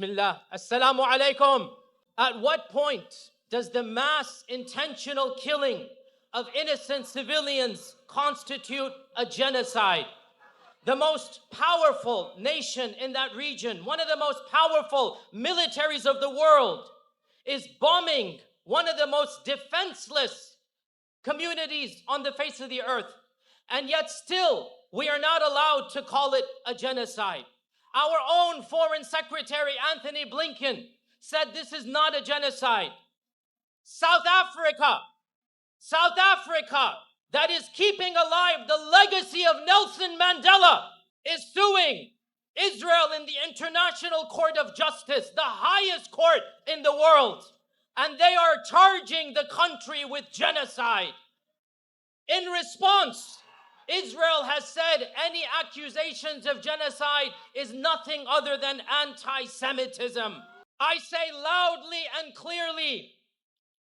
Bismillah. Assalamu alaikum. At what point does the mass intentional killing of innocent civilians constitute a genocide? The most powerful nation in that region, one of the most powerful militaries of the world, is bombing one of the most defenseless communities on the face of the earth. And yet still, we are not allowed to call it a genocide. Our own Foreign Secretary, Anthony Blinken, said this is not a genocide. South Africa, that is keeping alive the legacy of Nelson Mandela, is suing Israel in the International Court of Justice, the highest court in the world. And they are charging the country with genocide. In response, Israel has said any accusations of genocide is nothing other than anti-Semitism. I say loudly and clearly,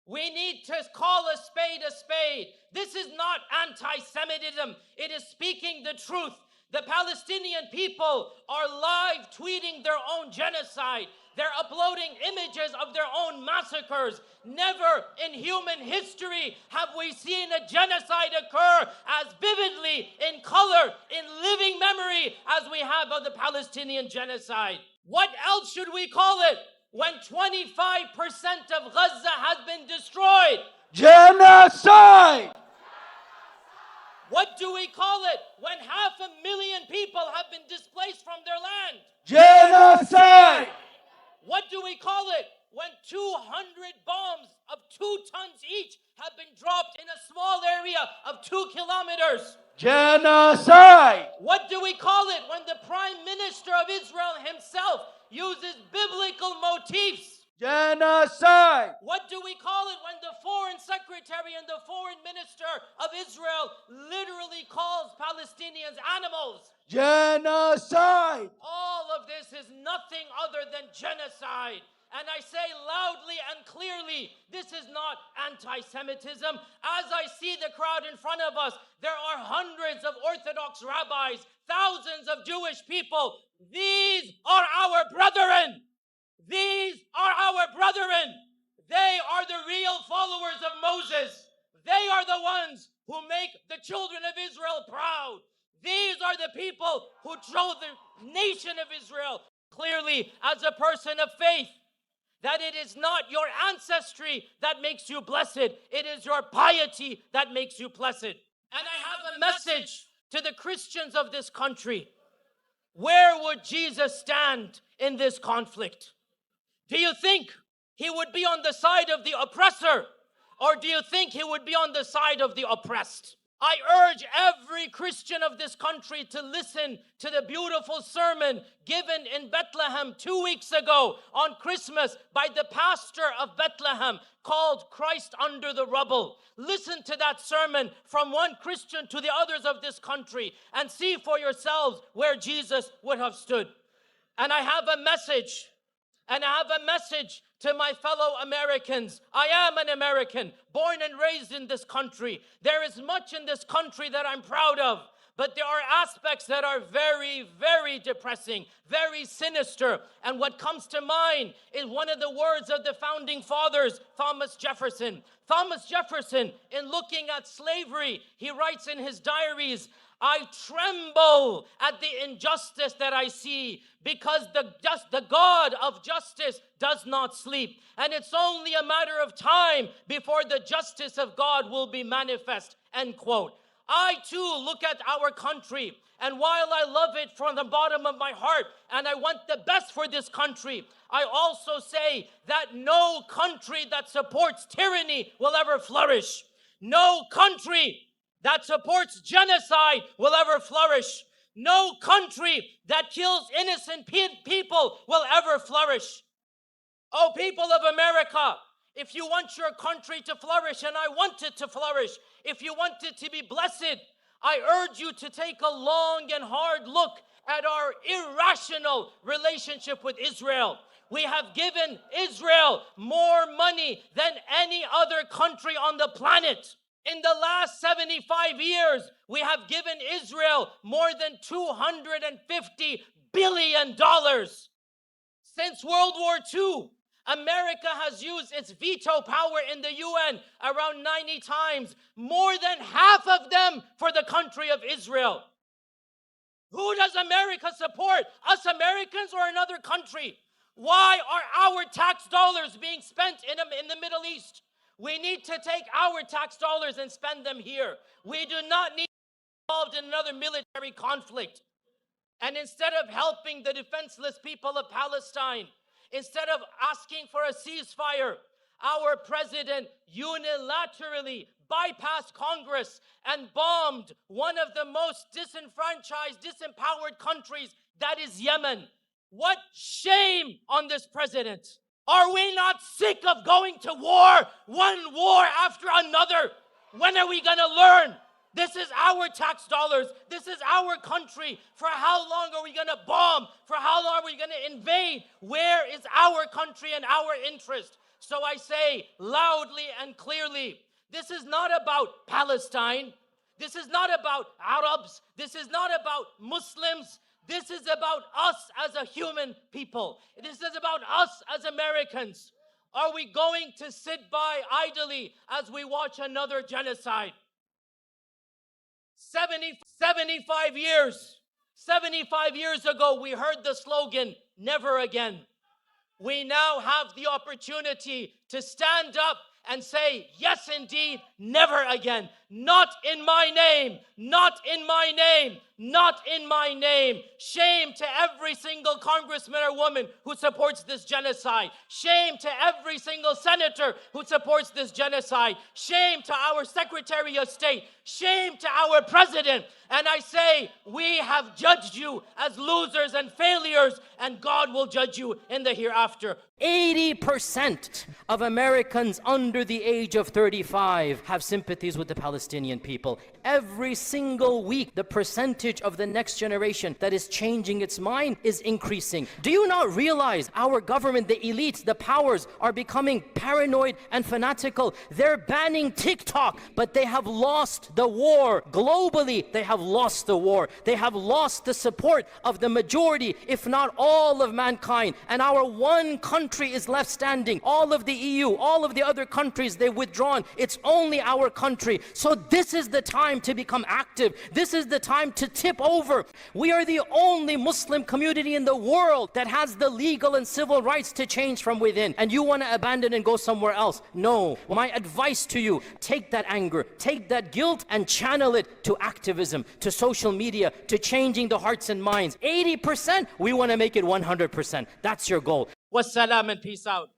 we need to call a spade a spade. This is not anti-Semitism. It is speaking the truth. The Palestinian people are live tweeting their own genocide. They're uploading images of their own massacres. Never in human history have we seen a genocide occur as vividly, in color, in living memory as we have of the Palestinian genocide. What else should we call it when 25% of Gaza has been destroyed? Genocide! What do we call it when 500,000 people have been displaced from their land? Genocide! What do we call it when 200 bombs of 2 tons each have been dropped in a small area of 2 kilometers? Genocide! What do we call it when the Prime Minister of Israel himself uses biblical motifs? Genocide! What do we call it when the Foreign Secretary and the Foreign Minister of Israel literally calls Palestinians animals? Genocide! All of this is nothing other than genocide. And I say loudly and clearly, this is not anti-Semitism. As I see the crowd in front of us, there are hundreds of Orthodox rabbis, thousands of Jewish people. These are our brethren. These are our brethren. They are the real followers of Moses. They are the ones who make the children of Israel proud. These are the people who drove the nation of Israel. Clearly, as a person of faith, that it is not your ancestry that makes you blessed. It is your piety that makes you blessed. And I have a message to the Christians of this country. Where would Jesus stand in this conflict? Do you think he would be on the side of the oppressor, or do you think he would be on the side of the oppressed? I urge every Christian of this country to listen to the beautiful sermon given in Bethlehem 2 weeks ago on Christmas by the pastor of Bethlehem called Christ Under the Rubble. Listen to that sermon from one Christian to the others of this country and see for yourselves where Jesus would have stood. And I have a message. To my fellow Americans. I am an American, born and raised in this country. There is much in this country that I'm proud of, but there are aspects that are very, very depressing, very sinister. And what comes to mind is one of the words of the founding fathers, Thomas Jefferson. Thomas Jefferson, in looking at slavery, he writes in his diaries, I tremble at the injustice that I see because the God of justice does not sleep. And it's only a matter of time before the justice of God will be manifest, end quote. I too look at our country, and while I love it from the bottom of my heart, and I want the best for this country, I also say that no country that supports tyranny will ever flourish. No country that supports genocide will ever flourish. No country that kills innocent people will ever flourish. Oh, people of America, if you want your country to flourish, and I want it to flourish, if you want it to be blessed, I urge you to take a long and hard look at our irrational relationship with Israel. We have given Israel more money than any other country on the planet. In the last 75 years, we have given Israel more than $250 billion. Since World War II, America has used its veto power in the UN around 90 times, more than half of them for the country of Israel. Who does America support? Us Americans or another country? Why are our tax dollars being spent in the Middle East? We need to take our tax dollars and spend them here. We do not need to be involved in another military conflict. And instead of helping the defenseless people of Palestine, instead of asking for a ceasefire, our president unilaterally bypassed Congress and bombed one of the most disenfranchised, disempowered countries, that is Yemen. What shame on this president. Are we not sick of going to war, one war after another? When are we going to learn? This is our tax dollars. This is our country. For how long are we going to bomb? For how long are we going to invade? Where is our country and our interest? So I say loudly and clearly, this is not about Palestine. This is not about Arabs. This is not about Muslims. This is about us as a human people. This is about us as Americans. Are we going to sit by idly as we watch another genocide? 75 years ago, we heard the slogan, never again. We now have the opportunity to stand up and say, yes, indeed, never again. Not in my name, not in my name, not in my name. Shame to every single congressman or woman who supports this genocide. Shame to every single senator who supports this genocide. Shame to our Secretary of State. Shame to our president. And I say, we have judged you as losers and failures, and God will judge you in the hereafter. 80% of Americans under the age of 35 have sympathies with the Palestinian people. Every single week, the percentage of the next generation that is changing its mind is increasing. Do you not realize our government, the elites, the powers are becoming paranoid and fanatical? They're banning TikTok, but they have lost the war. Globally, they have lost the war. They have lost the support of the majority, if not all of mankind. And our one country is left standing. All of the EU, all of the other countries, they've withdrawn. It's only our country. So this is the time to become active. This is the time to tip over. We are the only Muslim community in the world that has the legal and civil rights to change from within. And you want to abandon and go somewhere else? No. My advice to you, take that anger, take that guilt and channel it to activism, to social media, to changing the hearts and minds. 80%, we want to make it 100%. That's your goal. Wassalam and peace out.